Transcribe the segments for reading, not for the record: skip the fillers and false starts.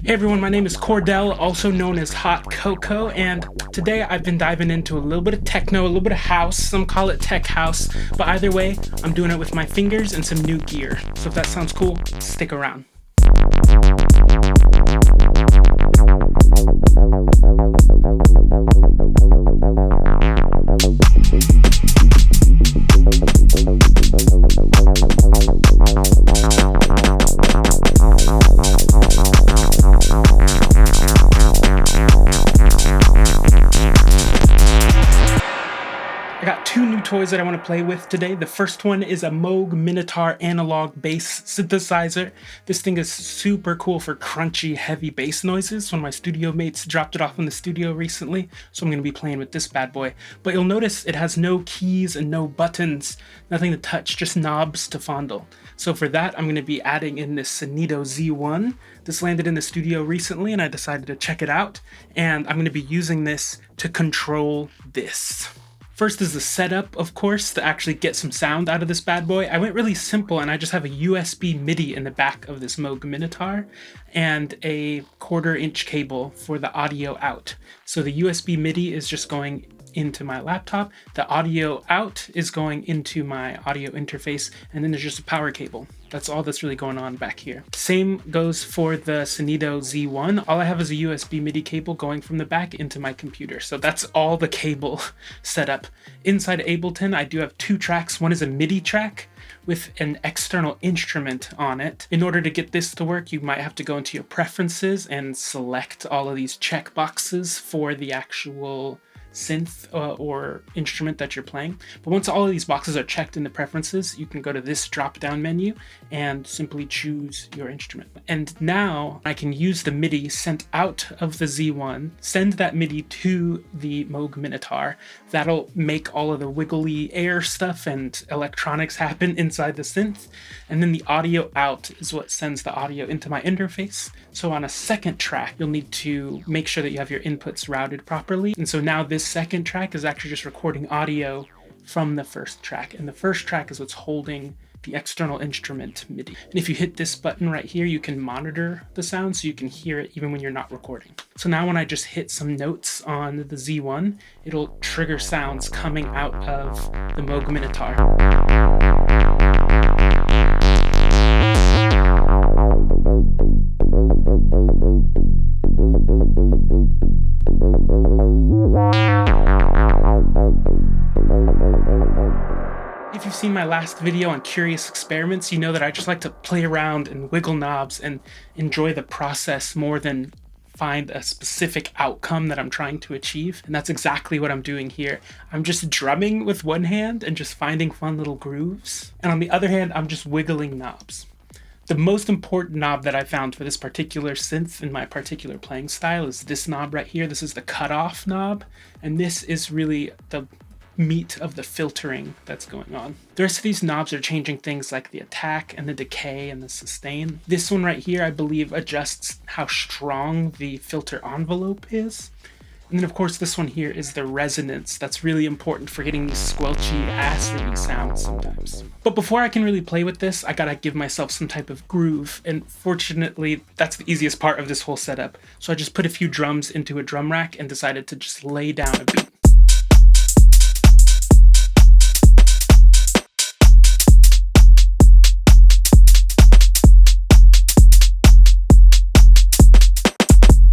Hey everyone, my name is Cordell, also known as Hot Cocoa, and today I've been diving into a little bit of techno, a little bit of house, some call it tech house, but either way, I'm doing it with my fingers and some new gear. So if that sounds cool, stick around. I got two new toys that I want to play with today. The first one is a Moog Minitaur analog bass synthesizer. This thing is super cool for crunchy, heavy bass noises. One of my studio mates dropped it off in the studio recently, so I'm going to be playing with this bad boy. But you'll notice it has no keys and no buttons, nothing to touch, just knobs to fondle. So for that, I'm going to be adding in this Synido Z-1. This landed in the studio recently and I decided to check it out, and I'm going to be using this to control this. First is the setup, of course, to actually get some sound out of this bad boy. I went really simple and I just have a USB MIDI in the back of this Moog Minitaur and a 1/4-inch cable for the audio out. So the USB MIDI is just going into my laptop, the audio out is going into my audio interface, and then there's just a power cable. That's all that's really going on back here. Same goes for the Synido Z-1. All I have is a USB MIDI cable going from the back into my computer. So that's all the cable setup. Inside Ableton, I do have two tracks. One is a MIDI track with an external instrument on it. In order to get this to work, you might have to go into your preferences and select all of these check boxes for the actual synth or instrument that you're playing. But once all of these boxes are checked in the preferences, you can go to this drop down menu and simply choose your instrument. And now I can use the MIDI sent out of the Z1, send that MIDI to the Moog Minitaur. That'll make all of the wiggly air stuff and electronics happen inside the synth. And then the audio out is what sends the audio into my interface. So on a second track, you'll need to make sure that you have your inputs routed properly. And so now this second track is actually just recording audio from the first track, and the first track is what's holding the external instrument MIDI. And if you hit this button right here, you can monitor the sound so you can hear it even when you're not recording. So now when I just hit some notes on the Z1, it'll trigger sounds coming out of the Moog Minitaur. If you've seen my last video on curious experiments, you know that I just like to play around and wiggle knobs and enjoy the process more than find a specific outcome that I'm trying to achieve. And that's exactly what I'm doing here. I'm just drumming with one hand and just finding fun little grooves. And on the other hand, I'm just wiggling knobs. The most important knob that I found for this particular synth in my particular playing style is this knob right here. This is the cutoff knob, and this is really the meat of the filtering that's going on. The rest of these knobs are changing things like the attack and the decay and the sustain. This one right here, I believe, adjusts how strong the filter envelope is. And then of course this one here is the resonance. That's really important for getting these squelchy, acidy sounds sometimes. But before I can really play with this, I gotta give myself some type of groove. And fortunately, that's the easiest part of this whole setup. So I just put a few drums into a drum rack and decided to just lay down a beat.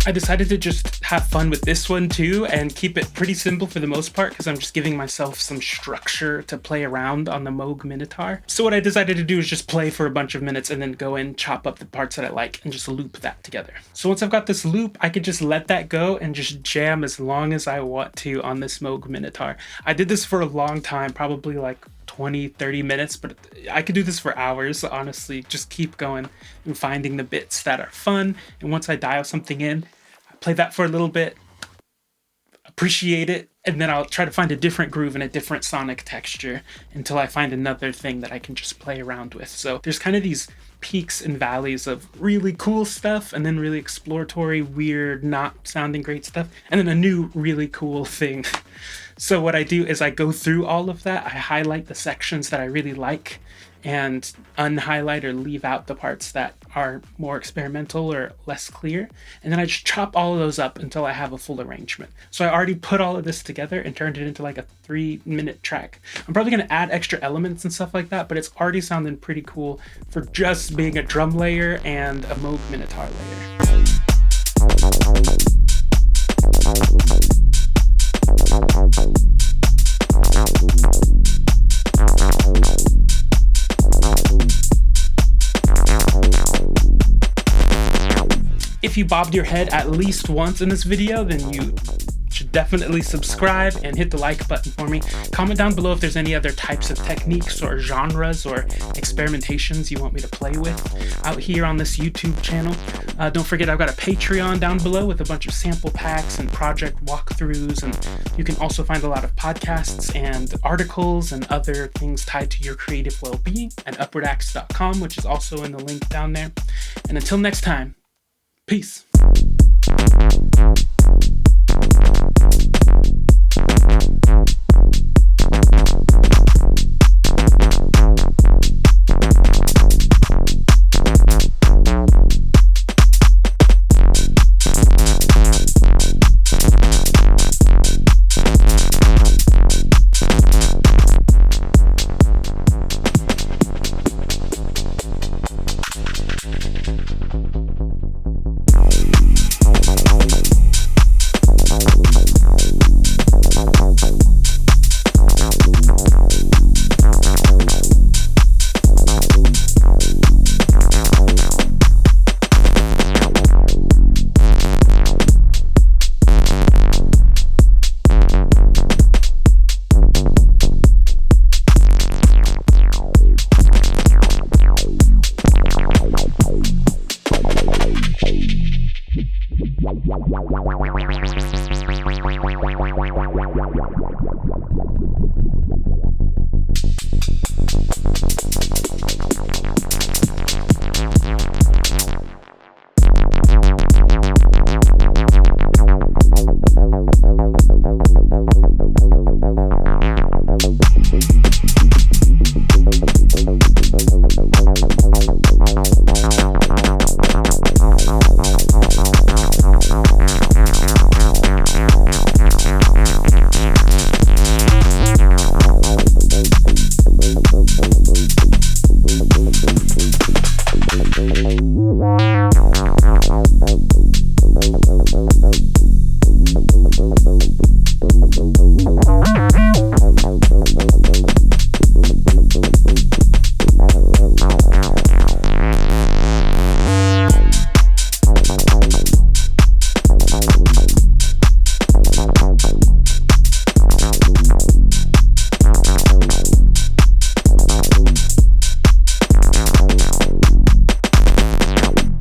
I decided to just have fun with this one too and keep it pretty simple for the most part because I'm just giving myself some structure to play around on the Moog Minitaur. So what I decided to do is just play for a bunch of minutes and then go and chop up the parts that I like and just loop that together. So once I've got this loop, I could just let that go and just jam as long as I want to on this Moog Minitaur. I did this for a long time, probably like 20-30 minutes, but I could do this for hours, honestly. Just keep going and finding the bits that are fun, and once I dial something in, I play that for a little bit, appreciate it, and then I'll try to find a different groove and a different sonic texture until I find another thing that I can just play around with. So there's kind of these peaks and valleys of really cool stuff and then really exploratory, weird, not sounding great stuff, and then a new really cool thing. So what I do is I go through all of that, I highlight the sections that I really like, and unhighlight or leave out the parts that are more experimental or less clear. And then I just chop all of those up until I have a full arrangement. So I already put all of this together and turned it into like a 3-minute track. I'm probably going to add extra elements and stuff like that, but it's already sounding pretty cool for just being a drum layer and a Moog Minitaur layer. If you bobbed your head at least once in this video, then you should definitely subscribe and hit the like button for me. Comment down below if there's any other types of techniques or genres or experimentations you want me to play with out here on this YouTube channel. Don't forget, I've got a Patreon down below with a bunch of sample packs and project walkthroughs, and you can also find a lot of podcasts and articles and other things tied to your creative well-being at upwardacts.com, which is also in the link down there. And until next time, peace.